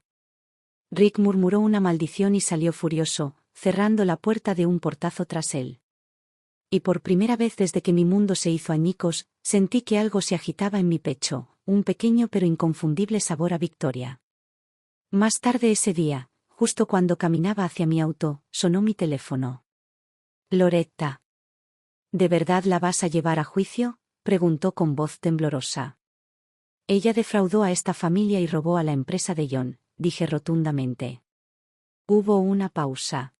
Rick murmuró una maldición y salió furioso, cerrando la puerta de un portazo tras él. Y por primera vez desde que mi mundo se hizo añicos, sentí que algo se agitaba en mi pecho, un pequeño pero inconfundible sabor a victoria. Más tarde ese día, justo cuando caminaba hacia mi auto, sonó mi teléfono. Loretta. ¿De verdad la vas a llevar a juicio?, preguntó con voz temblorosa. Ella defraudó a esta familia y robó a la empresa de John, dije rotundamente. Hubo una pausa.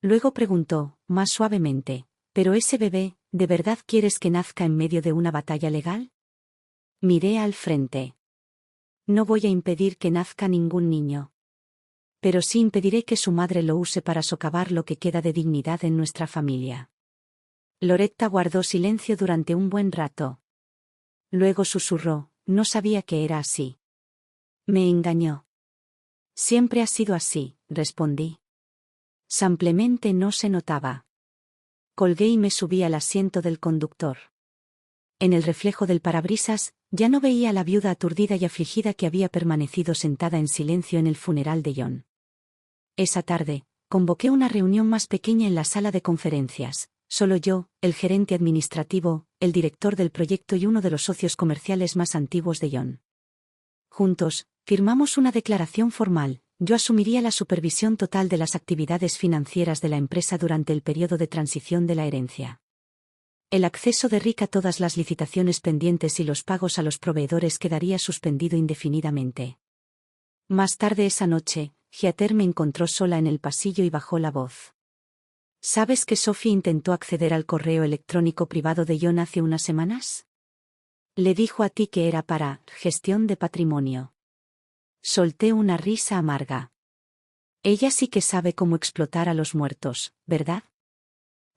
Luego preguntó, más suavemente, ¿pero ese bebé, de verdad quieres que nazca en medio de una batalla legal? Miré al frente. No voy a impedir que nazca ningún niño. Pero sí impediré que su madre lo use para socavar lo que queda de dignidad en nuestra familia. Loretta guardó silencio durante un buen rato. Luego susurró, no sabía que era así. Me engañó. Siempre ha sido así, respondí. Simplemente no se notaba. Colgué y me subí al asiento del conductor. En el reflejo del parabrisas, ya no veía a la viuda aturdida y afligida que había permanecido sentada en silencio en el funeral de John. Esa tarde, convoqué una reunión más pequeña en la sala de conferencias, solo yo, el gerente administrativo, el director del proyecto y uno de los socios comerciales más antiguos de John. Juntos, firmamos una declaración formal. Yo asumiría la supervisión total de las actividades financieras de la empresa durante el periodo de transición de la herencia. El acceso de Rick a todas las licitaciones pendientes y los pagos a los proveedores quedaría suspendido indefinidamente. Más tarde esa noche, Heather me encontró sola en el pasillo y bajó la voz. ¿Sabes que Sophie intentó acceder al correo electrónico privado de John hace unas semanas? Le dijo a ti que era para gestión de patrimonio. Solté una risa amarga. Ella sí que sabe cómo explotar a los muertos, ¿verdad?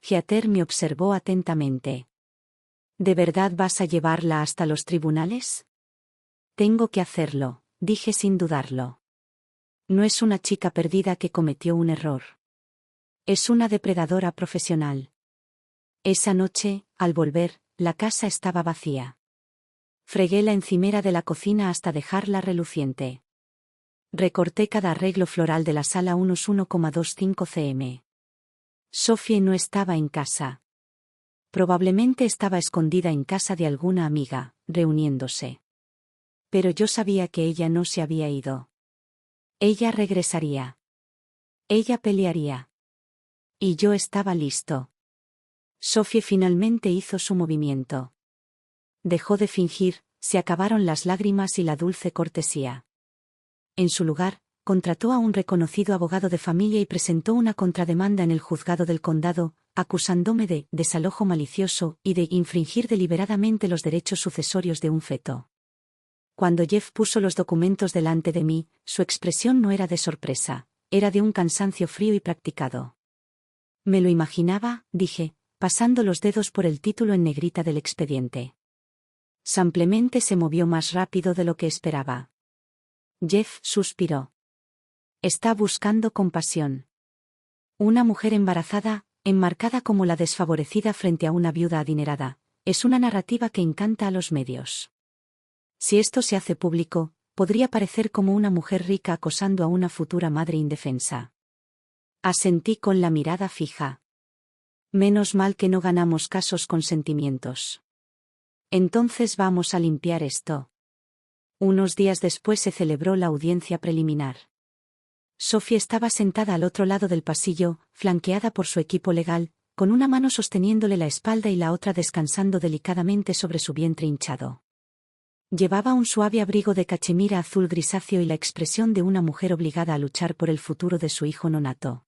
Heather me observó atentamente. ¿De verdad vas a llevarla hasta los tribunales? Tengo que hacerlo, dije sin dudarlo. No es una chica perdida que cometió un error. Es una depredadora profesional. Esa noche, al volver, la casa estaba vacía. Fregué la encimera de la cocina hasta dejarla reluciente. Recorté cada arreglo floral de la sala unos 1,25 cm. Sophie no estaba en casa. Probablemente estaba escondida en casa de alguna amiga, reuniéndose. Pero yo sabía que ella no se había ido. Ella regresaría. Ella pelearía. Y yo estaba listo. Sophie finalmente hizo su movimiento. Dejó de fingir, se acabaron las lágrimas y la dulce cortesía. En su lugar, contrató a un reconocido abogado de familia y presentó una contrademanda en el juzgado del condado, acusándome de desalojo malicioso y de infringir deliberadamente los derechos sucesorios de un feto. Cuando Jeff puso los documentos delante de mí, su expresión no era de sorpresa, era de un cansancio frío y practicado. Me lo imaginaba, dije, pasando los dedos por el título en negrita del expediente. Simplemente se movió más rápido de lo que esperaba. Jeff suspiró. Está buscando compasión. Una mujer embarazada, enmarcada como la desfavorecida frente a una viuda adinerada, es una narrativa que encanta a los medios. Si esto se hace público, podría parecer como una mujer rica acosando a una futura madre indefensa. Asentí con la mirada fija. Menos mal que no ganamos casos con sentimientos. Entonces vamos a limpiar esto. Unos días después se celebró la audiencia preliminar. Sophie estaba sentada al otro lado del pasillo, flanqueada por su equipo legal, con una mano sosteniéndole la espalda y la otra descansando delicadamente sobre su vientre hinchado. Llevaba un suave abrigo de cachemira azul grisáceo y la expresión de una mujer obligada a luchar por el futuro de su hijo nonato.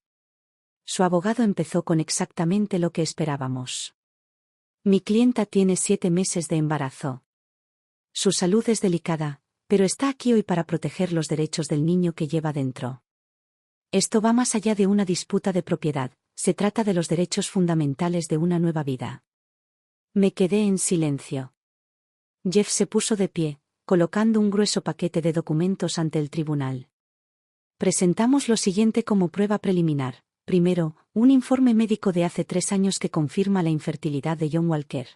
Su abogado empezó con exactamente lo que esperábamos. Mi clienta tiene 7 meses de embarazo. Su salud es delicada, pero está aquí hoy para proteger los derechos del niño que lleva dentro. Esto va más allá de una disputa de propiedad, se trata de los derechos fundamentales de una nueva vida. Me quedé en silencio. Jeff se puso de pie, colocando un grueso paquete de documentos ante el tribunal. Presentamos lo siguiente como prueba preliminar. Primero, un informe médico de hace 3 años que confirma la infertilidad de John Walker.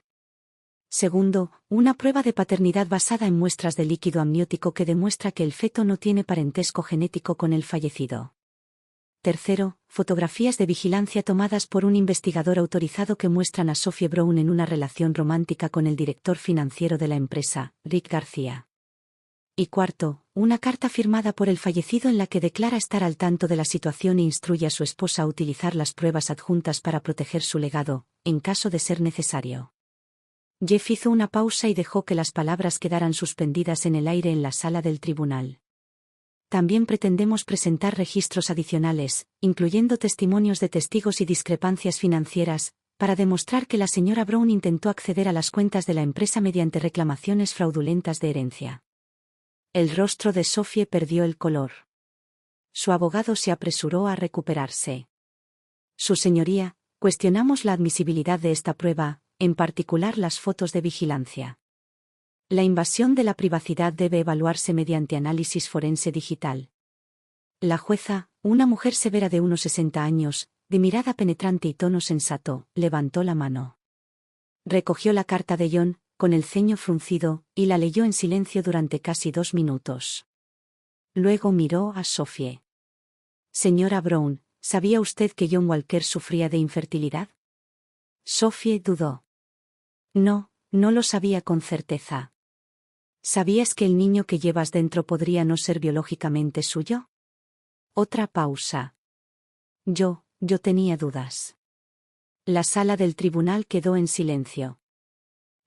Segundo, una prueba de paternidad basada en muestras de líquido amniótico que demuestra que el feto no tiene parentesco genético con el fallecido. Tercero, fotografías de vigilancia tomadas por un investigador autorizado que muestran a Sophie Brown en una relación romántica con el director financiero de la empresa, Rick García. Y cuarto, una carta firmada por el fallecido en la que declara estar al tanto de la situación e instruye a su esposa a utilizar las pruebas adjuntas para proteger su legado, en caso de ser necesario. Jeff hizo una pausa y dejó que las palabras quedaran suspendidas en el aire en la sala del tribunal. También pretendemos presentar registros adicionales, incluyendo testimonios de testigos y discrepancias financieras, para demostrar que la señora Brown intentó acceder a las cuentas de la empresa mediante reclamaciones fraudulentas de herencia. El rostro de Sophie perdió el color. Su abogado se apresuró a recuperarse. Su señoría, cuestionamos la admisibilidad de esta prueba, en particular las fotos de vigilancia. La invasión de la privacidad debe evaluarse mediante análisis forense digital. La jueza, una mujer severa de unos 60 años, de mirada penetrante y tono sensato, levantó la mano. Recogió la carta de John, con el ceño fruncido, y la leyó en silencio durante casi 2 minutos. Luego miró a Sophie. Señora Brown, ¿sabía usted que John Walker sufría de infertilidad? Sophie dudó. No, no lo sabía con certeza. ¿Sabías que el niño que llevas dentro podría no ser biológicamente suyo? Otra pausa. Yo tenía dudas. La sala del tribunal quedó en silencio.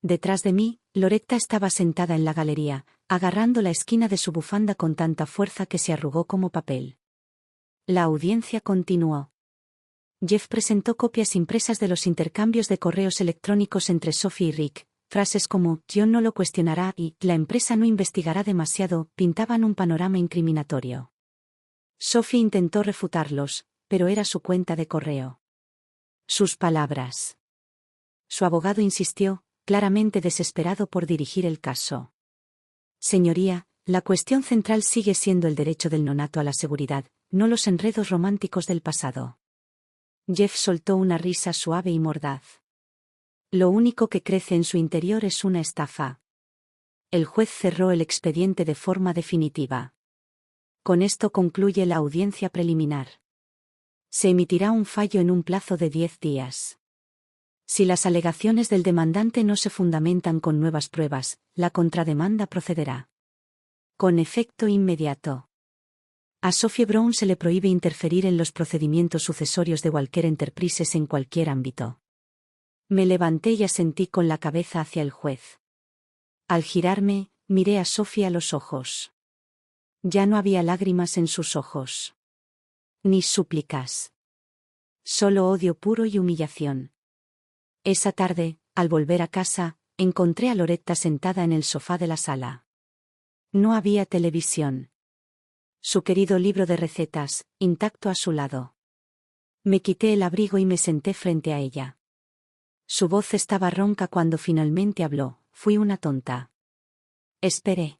Detrás de mí, Loretta estaba sentada en la galería, agarrando la esquina de su bufanda con tanta fuerza que se arrugó como papel. La audiencia continuó. Jeff presentó copias impresas de los intercambios de correos electrónicos entre Sophie y Rick. Frases como «John no lo cuestionará» y «La empresa no investigará demasiado» pintaban un panorama incriminatorio. Sophie intentó refutarlos, pero era su cuenta de correo. Sus palabras. Su abogado insistió, claramente desesperado por dirigir el caso. Señoría, la cuestión central sigue siendo el derecho del nonato a la seguridad, no los enredos románticos del pasado. Jeff soltó una risa suave y mordaz. Lo único que crece en su interior es una estafa. El juez cerró el expediente de forma definitiva. Con esto concluye la audiencia preliminar. Se emitirá un fallo en un plazo de 10 días. Si las alegaciones del demandante no se fundamentan con nuevas pruebas, la contrademanda procederá con efecto inmediato. A Sophie Brown se le prohíbe interferir en los procedimientos sucesorios de Walker Enterprises en cualquier ámbito. Me levanté y asentí con la cabeza hacia el juez. Al girarme, miré a Sophie a los ojos. Ya no había lágrimas en sus ojos. Ni súplicas. Solo odio puro y humillación. Esa tarde, al volver a casa, encontré a Loretta sentada en el sofá de la sala. No había televisión. Su querido libro de recetas, intacto a su lado. Me quité el abrigo y me senté frente a ella. Su voz estaba ronca cuando finalmente habló. Fui una tonta. Esperé.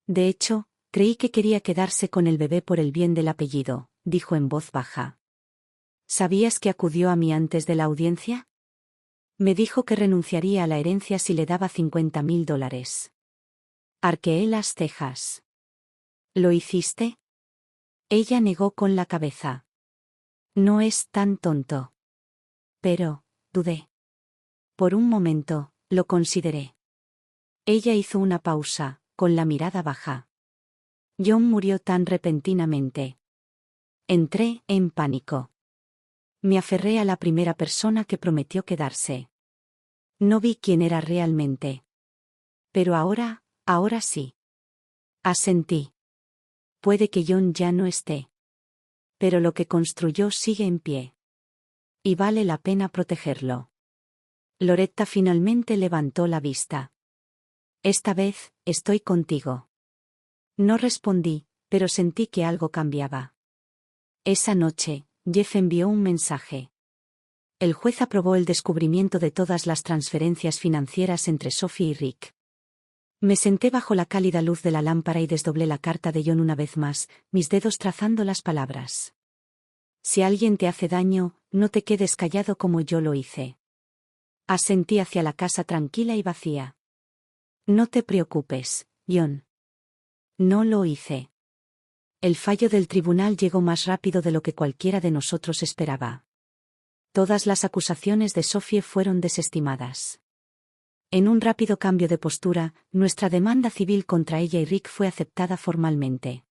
De hecho, creí que quería quedarse con el bebé por el bien del apellido, dijo en voz baja. ¿Sabías que acudió a mí antes de la audiencia? Me dijo que renunciaría a la herencia si le daba $50,000. Arqueé las cejas. ¿Lo hiciste? Ella negó con la cabeza. No es tan tonto. Pero, dudé. Por un momento, lo consideré. Ella hizo una pausa, con la mirada baja. John murió tan repentinamente. Entré en pánico. Me aferré a la primera persona que prometió quedarse. No vi quién era realmente. Pero ahora sí. Asentí. Puede que John ya no esté. Pero lo que construyó sigue en pie. Y vale la pena protegerlo. Loretta finalmente levantó la vista. Esta vez, estoy contigo. No respondí, pero sentí que algo cambiaba. Esa noche, Jeff envió un mensaje. El juez aprobó el descubrimiento de todas las transferencias financieras entre Sophie y Rick. Me senté bajo la cálida luz de la lámpara y desdoblé la carta de John una vez más, mis dedos trazando las palabras. Si alguien te hace daño, no te quedes callado como yo lo hice. Asentí hacia la casa tranquila y vacía. No te preocupes, John. No lo hice. El fallo del tribunal llegó más rápido de lo que cualquiera de nosotros esperaba. Todas las acusaciones de Sophie fueron desestimadas. En un rápido cambio de postura, nuestra demanda civil contra ella y Rick fue aceptada formalmente.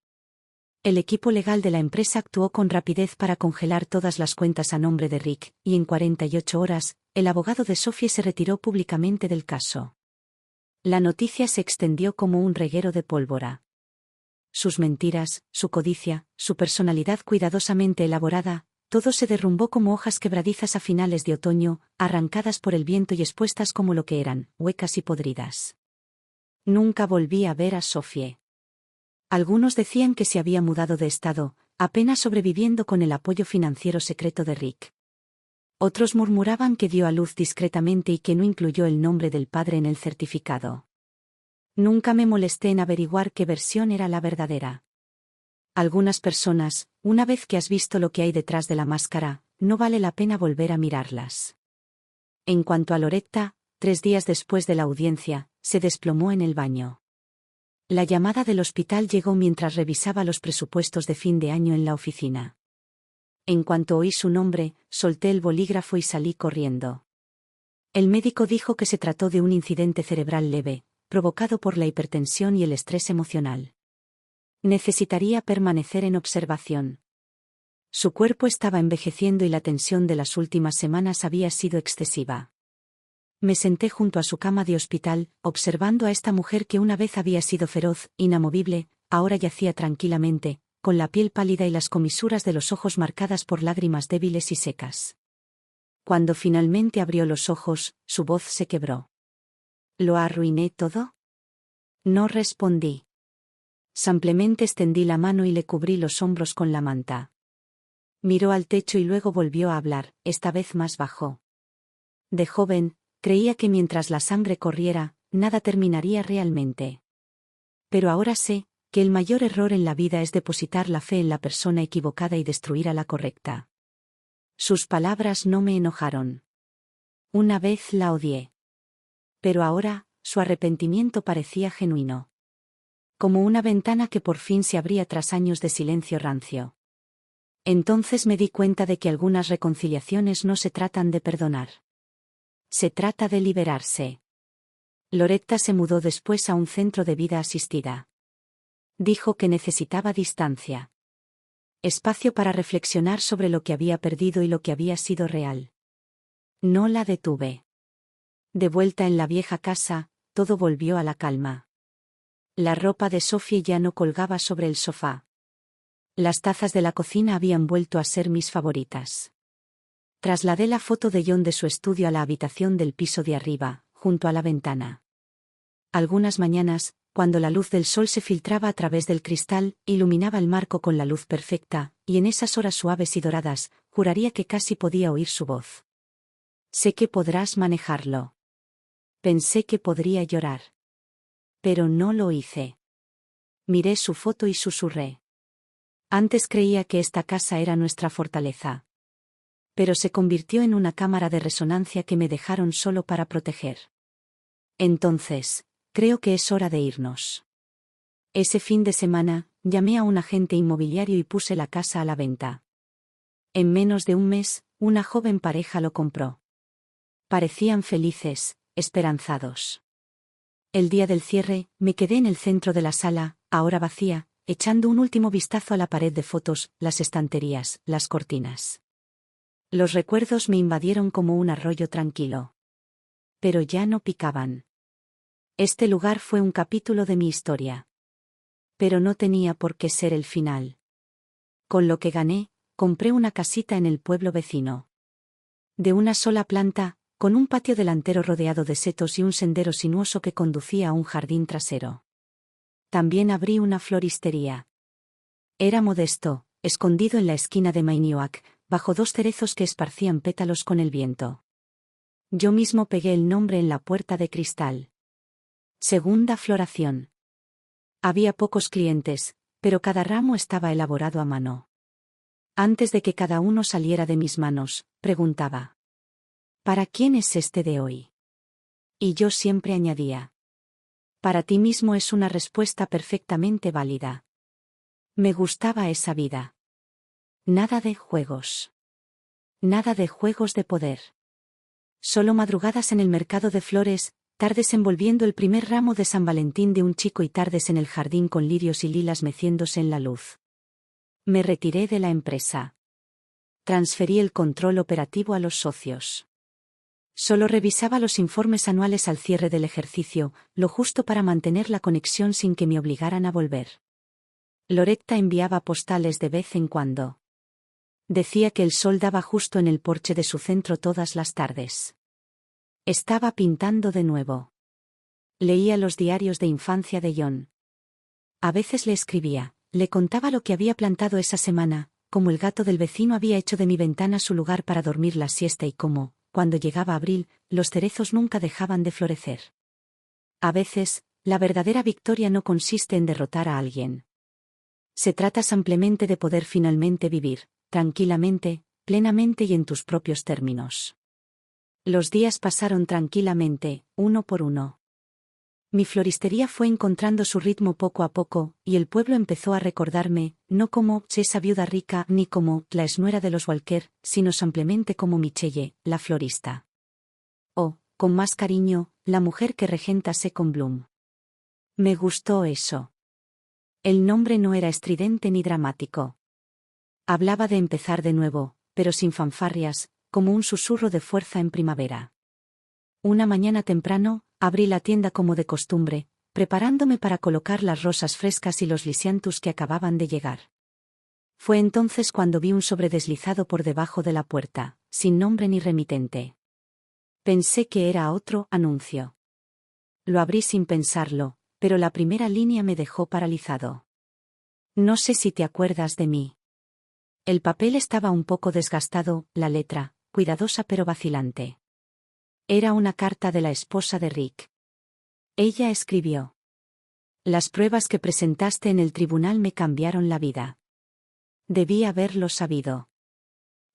El equipo legal de la empresa actuó con rapidez para congelar todas las cuentas a nombre de Rick, y en 48 horas, el abogado de Sophie se retiró públicamente del caso. La noticia se extendió como un reguero de pólvora. Sus mentiras, su codicia, su personalidad cuidadosamente elaborada, todo se derrumbó como hojas quebradizas a finales de otoño, arrancadas por el viento y expuestas como lo que eran, huecas y podridas. Nunca volví a ver a Sophie. Algunos decían que se había mudado de estado, apenas sobreviviendo con el apoyo financiero secreto de Rick. Otros murmuraban que dio a luz discretamente y que no incluyó el nombre del padre en el certificado. Nunca me molesté en averiguar qué versión era la verdadera. Algunas personas, una vez que has visto lo que hay detrás de la máscara, no vale la pena volver a mirarlas. En cuanto a Loretta, 3 días después de la audiencia, se desplomó en el baño. La llamada del hospital llegó mientras revisaba los presupuestos de fin de año en la oficina. En cuanto oí su nombre, solté el bolígrafo y salí corriendo. El médico dijo que se trató de un incidente cerebral leve, provocado por la hipertensión y el estrés emocional. Necesitaría permanecer en observación. Su cuerpo estaba envejeciendo y la tensión de las últimas semanas había sido excesiva. Me senté junto a su cama de hospital, observando a esta mujer que una vez había sido feroz, inamovible, ahora yacía tranquilamente, con la piel pálida y las comisuras de los ojos marcadas por lágrimas débiles y secas. Cuando finalmente abrió los ojos, su voz se quebró. ¿Lo arruiné todo? No respondí. Simplemente extendí la mano y le cubrí los hombros con la manta. Miró al techo y luego volvió a hablar, esta vez más bajo. De joven, creía que mientras la sangre corriera, nada terminaría realmente. Pero ahora sé que el mayor error en la vida es depositar la fe en la persona equivocada y destruir a la correcta. Sus palabras no me enojaron. Una vez la odié. Pero ahora, su arrepentimiento parecía genuino. Como una ventana que por fin se abría tras años de silencio rancio. Entonces me di cuenta de que algunas reconciliaciones no se tratan de perdonar. Se trata de liberarse. Loretta se mudó después a un centro de vida asistida. Dijo que necesitaba distancia. Espacio para reflexionar sobre lo que había perdido y lo que había sido real. No la detuve. De vuelta en la vieja casa, todo volvió a la calma. La ropa de Sophie ya no colgaba sobre el sofá. Las tazas de la cocina habían vuelto a ser mis favoritas. Trasladé la foto de John de su estudio a la habitación del piso de arriba, junto a la ventana. Algunas mañanas, cuando la luz del sol se filtraba a través del cristal, iluminaba el marco con la luz perfecta, y en esas horas suaves y doradas, juraría que casi podía oír su voz. Sé que podrás manejarlo. Pensé que podría llorar. Pero no lo hice. Miré su foto y susurré. Antes creía que esta casa era nuestra fortaleza. Pero se convirtió en una cámara de resonancia que me dejaron solo para proteger. Entonces, creo que es hora de irnos. Ese fin de semana, llamé a un agente inmobiliario y puse la casa a la venta. En menos de un mes, una joven pareja lo compró. Parecían felices, esperanzados. El día del cierre, me quedé en el centro de la sala, ahora vacía, echando un último vistazo a la pared de fotos, las estanterías, las cortinas. Los recuerdos me invadieron como un arroyo tranquilo. Pero ya no picaban. Este lugar fue un capítulo de mi historia. Pero no tenía por qué ser el final. Con lo que gané, compré una casita en el pueblo vecino. De una sola planta, con un patio delantero rodeado de setos y un sendero sinuoso que conducía a un jardín trasero. También abrí una floristería. Era modesto, escondido en la esquina de Mainioac, bajo dos cerezos que esparcían pétalos con el viento. Yo mismo pegué el nombre en la puerta de cristal. Segunda floración. Había pocos clientes, pero cada ramo estaba elaborado a mano. Antes de que cada uno saliera de mis manos, preguntaba: ¿para quién es este de hoy? Y yo siempre añadía: para ti mismo. Es una respuesta perfectamente válida. Me gustaba esa vida. Nada de juegos. Nada de juegos de poder. Solo madrugadas en el mercado de flores, tardes envolviendo el primer ramo de San Valentín de un chico y tardes en el jardín con lirios y lilas meciéndose en la luz. Me retiré de la empresa. Transferí el control operativo a los socios. Solo revisaba los informes anuales al cierre del ejercicio, lo justo para mantener la conexión sin que me obligaran a volver. Loretta enviaba postales de vez en cuando. Decía que el sol daba justo en el porche de su centro todas las tardes. Estaba pintando de nuevo. Leía los diarios de infancia de John. A veces le escribía, le contaba lo que había plantado esa semana, cómo el gato del vecino había hecho de mi ventana su lugar para dormir la siesta y cómo, cuando llegaba abril, los cerezos nunca dejaban de florecer. A veces, la verdadera victoria no consiste en derrotar a alguien. Se trata simplemente de poder finalmente vivir, tranquilamente, plenamente y en tus propios términos. Los días pasaron tranquilamente, uno por uno. Mi floristería fue encontrando su ritmo poco a poco, y el pueblo empezó a recordarme, no como esa viuda rica ni como la esnuera de los Walker, sino simplemente como Michelle, la florista. O, con más cariño, la mujer que regenta Second Bloom. Me gustó eso. El nombre no era estridente ni dramático. Hablaba de empezar de nuevo, pero sin fanfarrias, como un susurro de fuerza en primavera. Una mañana temprano, abrí la tienda como de costumbre, preparándome para colocar las rosas frescas y los lisianthus que acababan de llegar. Fue entonces cuando vi un sobre deslizado por debajo de la puerta, sin nombre ni remitente. Pensé que era otro anuncio. Lo abrí sin pensarlo, pero la primera línea me dejó paralizado. No sé si te acuerdas de mí. El papel estaba un poco desgastado, la letra, cuidadosa pero vacilante. Era una carta de la esposa de Rick. Ella escribió: las pruebas que presentaste en el tribunal me cambiaron la vida. Debí haberlo sabido.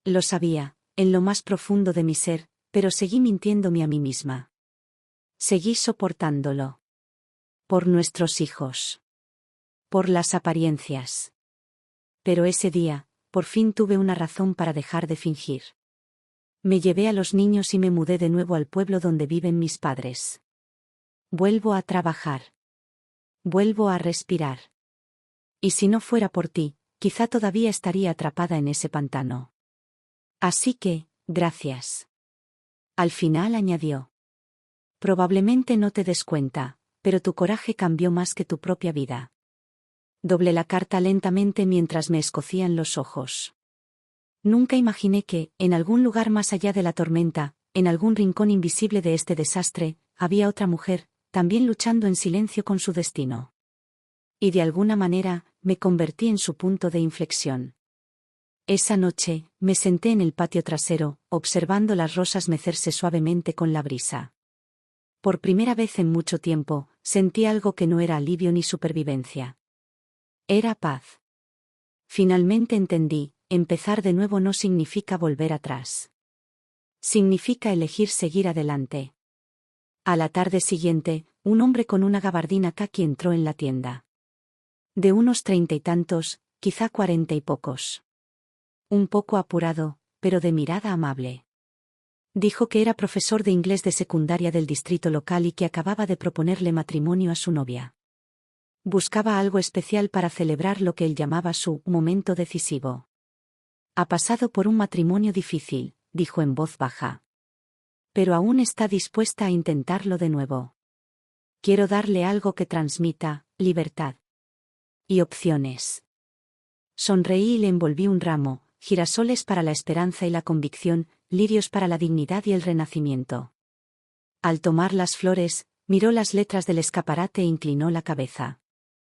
Lo sabía, en lo más profundo de mi ser, pero seguí mintiéndome a mí misma. Seguí soportándolo. Por nuestros hijos. Por las apariencias. Pero ese día, por fin tuve una razón para dejar de fingir. Me llevé a los niños y me mudé de nuevo al pueblo donde viven mis padres. Vuelvo a trabajar. Vuelvo a respirar. Y si no fuera por ti, quizá todavía estaría atrapada en ese pantano. Así que, gracias. Al final añadió. Probablemente no te des cuenta, pero tu coraje cambió más que tu propia vida. Doblé la carta lentamente mientras me escocían los ojos. Nunca imaginé que, en algún lugar más allá de la tormenta, en algún rincón invisible de este desastre, había otra mujer, también luchando en silencio con su destino. Y de alguna manera, me convertí en su punto de inflexión. Esa noche, me senté en el patio trasero, observando las rosas mecerse suavemente con la brisa. Por primera vez en mucho tiempo, sentí algo que no era alivio ni supervivencia. Era paz. Finalmente entendí, empezar de nuevo no significa volver atrás. Significa elegir seguir adelante. A la tarde siguiente, un hombre con una gabardina caqui entró en la tienda. De unos 30 y tantos, quizá 40 y pocos. Un poco apurado, pero de mirada amable. Dijo que era profesor de inglés de secundaria del distrito local y que acababa de proponerle matrimonio a su novia. Buscaba algo especial para celebrar lo que él llamaba su momento decisivo. Ha pasado por un matrimonio difícil, dijo en voz baja. Pero aún está dispuesta a intentarlo de nuevo. Quiero darle algo que transmita libertad. Y opciones. Sonreí y le envolví un ramo, girasoles para la esperanza y la convicción, lirios para la dignidad y el renacimiento. Al tomar las flores, miró las letras del escaparate e inclinó la cabeza.